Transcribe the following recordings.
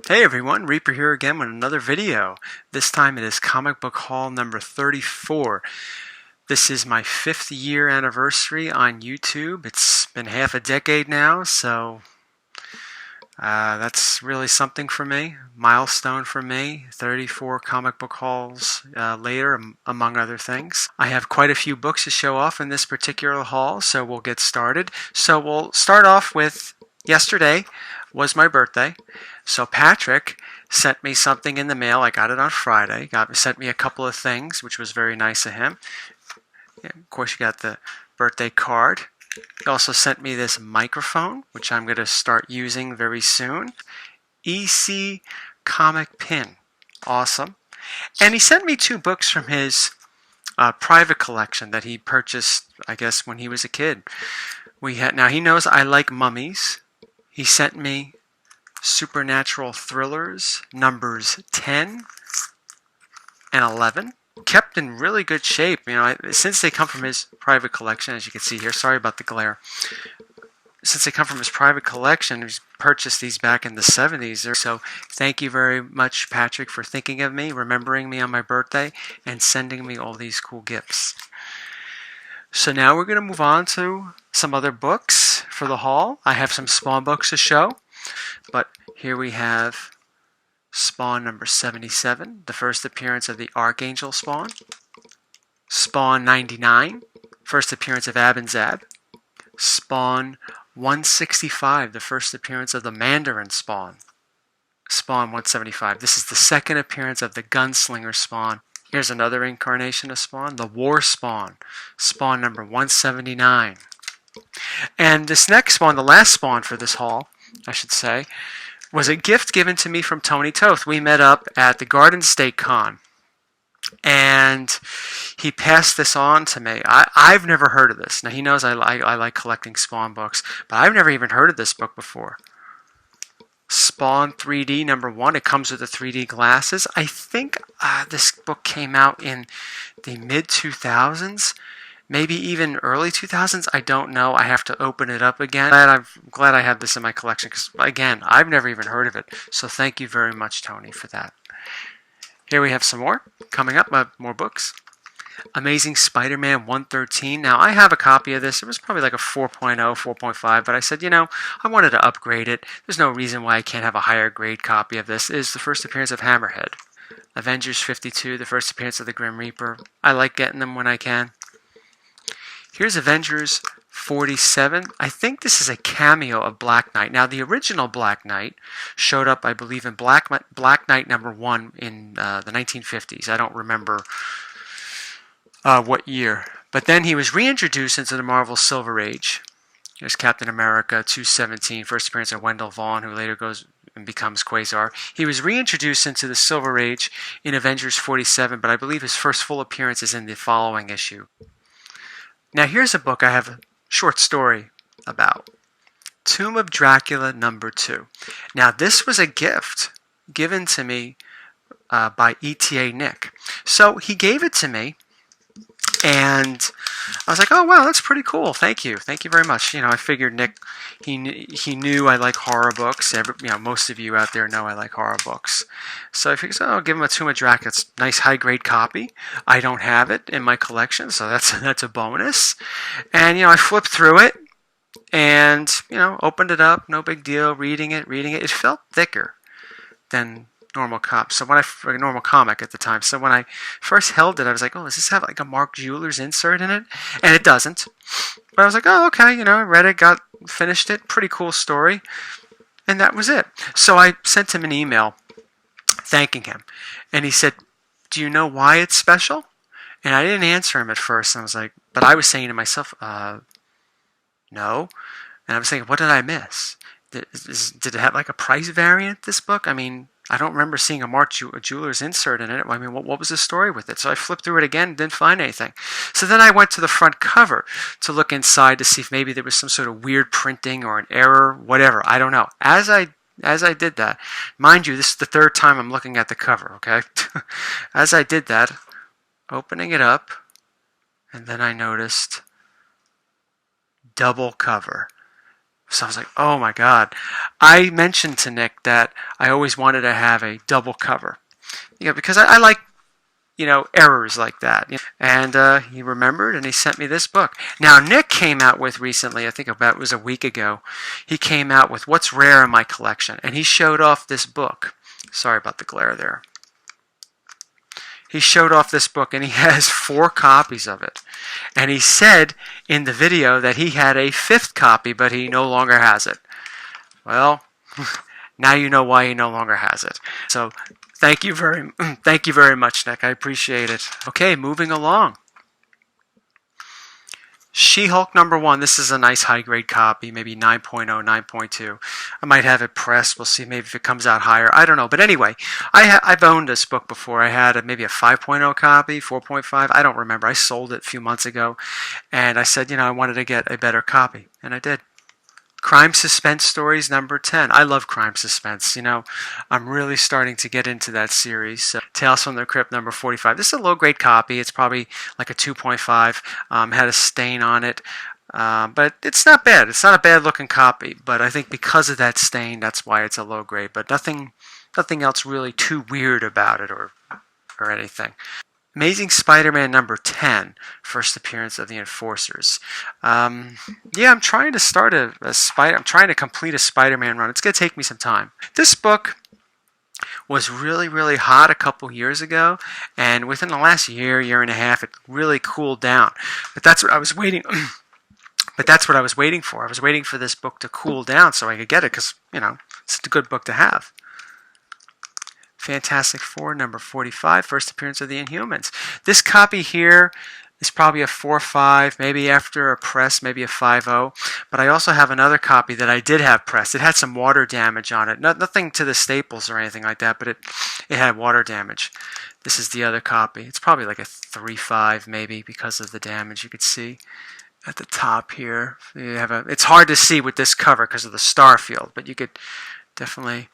Hey everyone, Reaper here again with another video. This time it is comic book haul number 34. This is my 5th year anniversary on YouTube. It's been half a decade now, so that's really something for me. Milestone for me. 34 comic book hauls later, among other things. I have quite a few books to show off in this particular haul, so we'll get started. So we'll start off with yesterday was my birthday. So Patrick sent me something in the mail. I got it on Friday. Sent me a couple of things, which was very nice of him. Yeah, of course, you got the birthday card. He also sent me this microphone, which I'm going to start using very soon. EC comic pin. Awesome. And he sent me 2 books from his private collection that he purchased, I guess, when he was a kid. Now, he knows I like mummies. He sent me Supernatural Thrillers numbers 10 and 11. Kept in really good shape, since they come from his private collection, as you can see here. Sorry about the glare. Since they come from his private collection, he's purchased these back in the 70s. So thank you very much, Patrick, for thinking of me, remembering me on my birthday, and sending me all these cool gifts. So now we're going to move on to some other books for the haul. I have some Spawn books to show, but here we have Spawn number 77, the first appearance of the Archangel Spawn. Spawn 99, first appearance of Ab and Zab. Spawn 165, the first appearance of the Mandarin Spawn. Spawn 175, this is the second appearance of the Gunslinger Spawn. Here's another incarnation of Spawn, the War Spawn, Spawn number 179. And this next Spawn, the last Spawn for this haul, I should say, was a gift given to me from Tony Toth. We met up at the Garden State Con, and he passed this on to me. I've never heard of this. Now, he knows I like collecting Spawn books, but I've never even heard of this book before. Spawn 3D number 1. It comes with the 3D glasses. I think this book came out in the mid-2000s, maybe even early 2000s. I don't know. I have to open it up again. I'm glad I have this in my collection because, again, I've never even heard of it. So thank you very much, Tony, for that. Here we have some more coming up, more books. Amazing Spider-Man 113. Now, I have a copy of this. It was probably like a 4.0, 4.5, but I said, I wanted to upgrade it. There's no reason why I can't have a higher grade copy of this. It is the first appearance of Hammerhead. Avengers 52, the first appearance of the Grim Reaper. I like getting them when I can. Here's Avengers 47. I think this is a cameo of Black Knight. Now, the original Black Knight showed up, I believe, in Black Knight number 1 in the 1950s. I don't remember what year. But then he was reintroduced into the Marvel Silver Age. There's Captain America 217, first appearance of Wendell Vaughn, who later goes and becomes Quasar. He was reintroduced into the Silver Age in Avengers 47, but I believe his first full appearance is in the following issue. Now here's a book I have a short story about. Tomb of Dracula number 2. Now this was a gift given to me by ETA Nick. So he gave it to me, and I was like, oh, wow, that's pretty cool. Thank you. Thank you very much. I figured Nick, he knew I like horror books. Most of you out there know I like horror books. So I figured, I'll give him a Tomb of Dracula. It's a nice high-grade copy. I don't have it in my collection, so that's a bonus. And, I flipped through it and, opened it up. No big deal. Reading it. It felt thicker than normal normal comic at the time. So when I first held it, I was like, oh, does this have like a Mark Jewelers insert in it? And it doesn't. But I was like, oh, okay, I read it, finished it. Pretty cool story. And that was it. So I sent him an email thanking him. And he said, do you know why it's special? And I didn't answer him at first. And I was like, but I was saying to myself, no. And I was thinking, what did I miss? Did it have like a price variant, this book? I mean, I don't remember seeing a Mark Jewelers insert in it. I mean, what was the story with it? So I flipped through it again, didn't find anything. So then I went to the front cover to look inside to see if maybe there was some sort of weird printing or an error, whatever. I don't know. As I did that, mind you, this is the 3rd time I'm looking at the cover, okay? As I did that, opening it up, and then I noticed double cover. So I was like, oh my God. I mentioned to Nick that I always wanted to have a double cover. Because I like, errors like that. And he remembered and he sent me this book. Now, Nick came out with recently, I think about it was a week ago, he came out with What's Rare in My Collection. And he showed off this book. Sorry about the glare there. He showed off this book and he has 4 copies of it. And he said in the video that he had a 5th copy, but he no longer has it. Well, now you know why he no longer has it. So thank you very much, Nick. I appreciate it. Okay, moving along. She-Hulk #1. This is a nice high-grade copy, maybe 9.0, 9.2. I might have it pressed. We'll see maybe if it comes out higher. I don't know. But anyway, I've owned this book before. I had maybe a 5.0 copy, 4.5. I don't remember. I sold it a few months ago. And I said, I wanted to get a better copy. And I did. Crime Suspense Stories #10. I love crime suspense. I'm really starting to get into that series. So, Tales from the Crypt #45. This is a low-grade copy. It's probably like a 2.5. Had a stain on it. But it's not bad. It's not a bad-looking copy. But I think because of that stain, that's why it's a low grade. But nothing else really too weird about it or anything. Amazing Spider-Man #10, first appearance of the Enforcers. I'm trying to start I'm trying to complete a Spider-Man run. It's going to take me some time. This book was really, really hot a couple years ago, and within the last year and a half, it really cooled down. But that's what I was waiting. But that's what I was waiting for. I was waiting for this book to cool down so I could get it because it's a good book to have. Fantastic Four #45, first appearance of the Inhumans. This copy here is probably a 4.5, maybe after a press, maybe a 5.0. But I also have another copy that I did have pressed. It had some water damage on it. Nothing to the staples or anything like that, but it had water damage. This is the other copy. It's probably like a 3.5 maybe because of the damage you could see at the top here. It's hard to see with this cover because of the star field, but you could definitely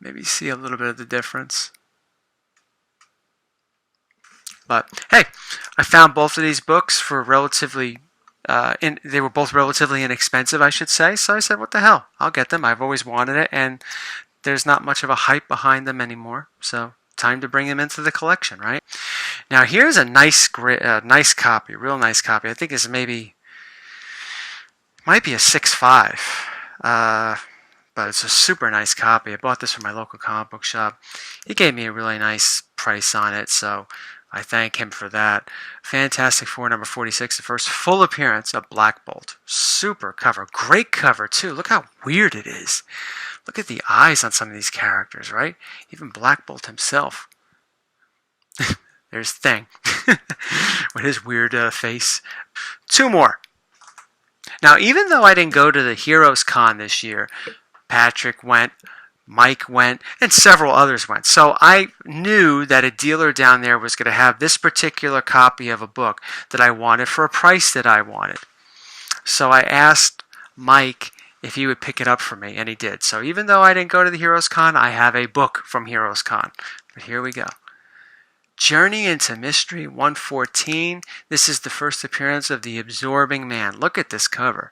maybe see a little bit of the difference. But hey, I found both of these books for relatively, they were both relatively inexpensive, I should say. So I said, what the hell? I'll get them. I've always wanted it, and there's not much of a hype behind them anymore. So time to bring them into the collection, right? Now here's a nice copy, real nice copy. I think it's might be a 6.5. But it's a super nice copy. I bought this from my local comic book shop. He gave me a really nice price on it, so I thank him for that. Fantastic Four #46, the first full appearance of Black Bolt. Super cover. Great cover, too. Look how weird it is. Look at the eyes on some of these characters, right? Even Black Bolt himself. There's Thing with his weird face. 2 more. Now, even though I didn't go to the Heroes Con this year, Patrick went, Mike went, and several others went. So I knew that a dealer down there was going to have this particular copy of a book that I wanted for a price that I wanted. So I asked Mike if he would pick it up for me, and he did. So even though I didn't go to the Heroes Con, I have a book from Heroes Con. But here we go. Journey into Mystery 114. This is the first appearance of the Absorbing Man. Look at this cover.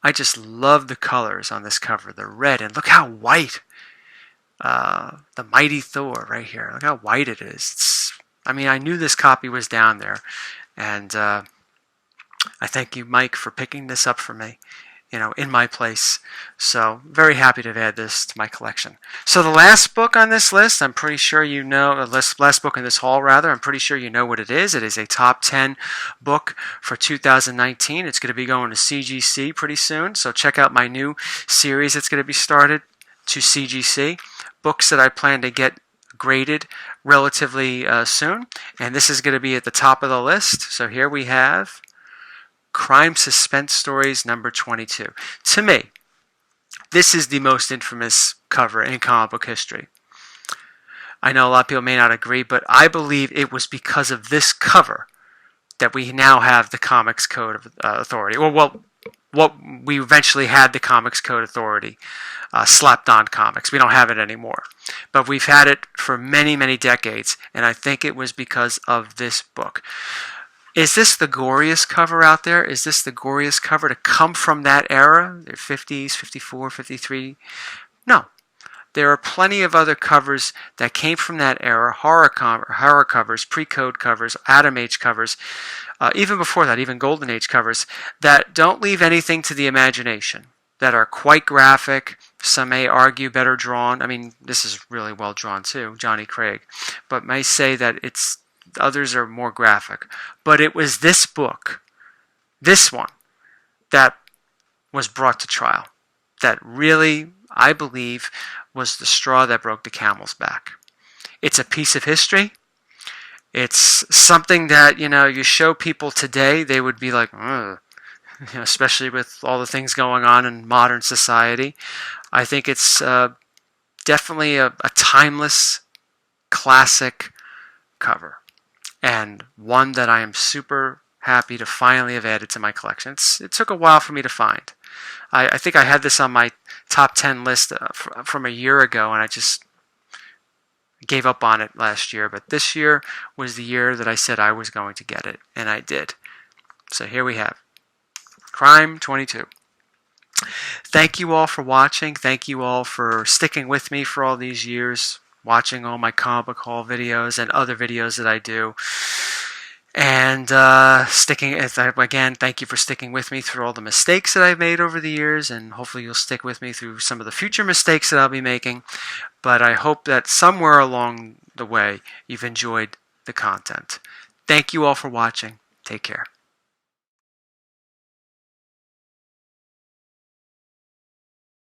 I just love the colors on this cover. The red, and look how white. The Mighty Thor right here. Look how white it is. I knew this copy was down there. And I thank you, Mike, for picking this up for me, in my place. So very happy to have added this to my collection. So the last book on this list, I'm pretty sure you know, last book in this haul rather, I'm pretty sure you know what it is. It is a top 10 book for 2019. It's going to be going to CGC pretty soon. So check out my new series that's going to be started to CGC. Books that I plan to get graded relatively soon. And this is going to be at the top of the list. So here we have Crime Suspense Stories #22. To me, this is the most infamous cover in comic book history. I know a lot of people may not agree, but I believe it was because of this cover that we now have the Comics Code of Authority. Or what we eventually had the Comics Code Authority slapped on comics. We don't have it anymore. But we've had it for many, many decades, and I think it was because of this book. Is this the goriest cover out there? Is this the goriest cover to come from that era? The 50s, 54, 53? No. There are plenty of other covers that came from that era, horror covers, pre-code covers, Atom Age covers, even before that, even Golden Age covers, that don't leave anything to the imagination, that are quite graphic. Some may argue better drawn. I mean, this is really well drawn too, Johnny Craig, but may say that others are more graphic. But it was this book, this one, that was brought to trial, that really, I believe, was the straw that broke the camel's back. It's a piece of history. It's something that, you show people today, they would be like, ugh. Especially with all the things going on in modern society. I think it's definitely a timeless, classic cover, and one that I am super happy to finally have added to my collection. It took a while for me to find. I think I had this on my top 10 list from a year ago, and I just gave up on it last year. But this year was the year that I said I was going to get it, and I did. So here we have Crime 22. Thank you all for watching. Thank you all for sticking with me for all these years, watching all my comic book haul videos and other videos that I do. And again, thank you for sticking with me through all the mistakes that I've made over the years, and hopefully you'll stick with me through some of the future mistakes that I'll be making. But I hope that somewhere along the way you've enjoyed the content. Thank you all for watching. Take care.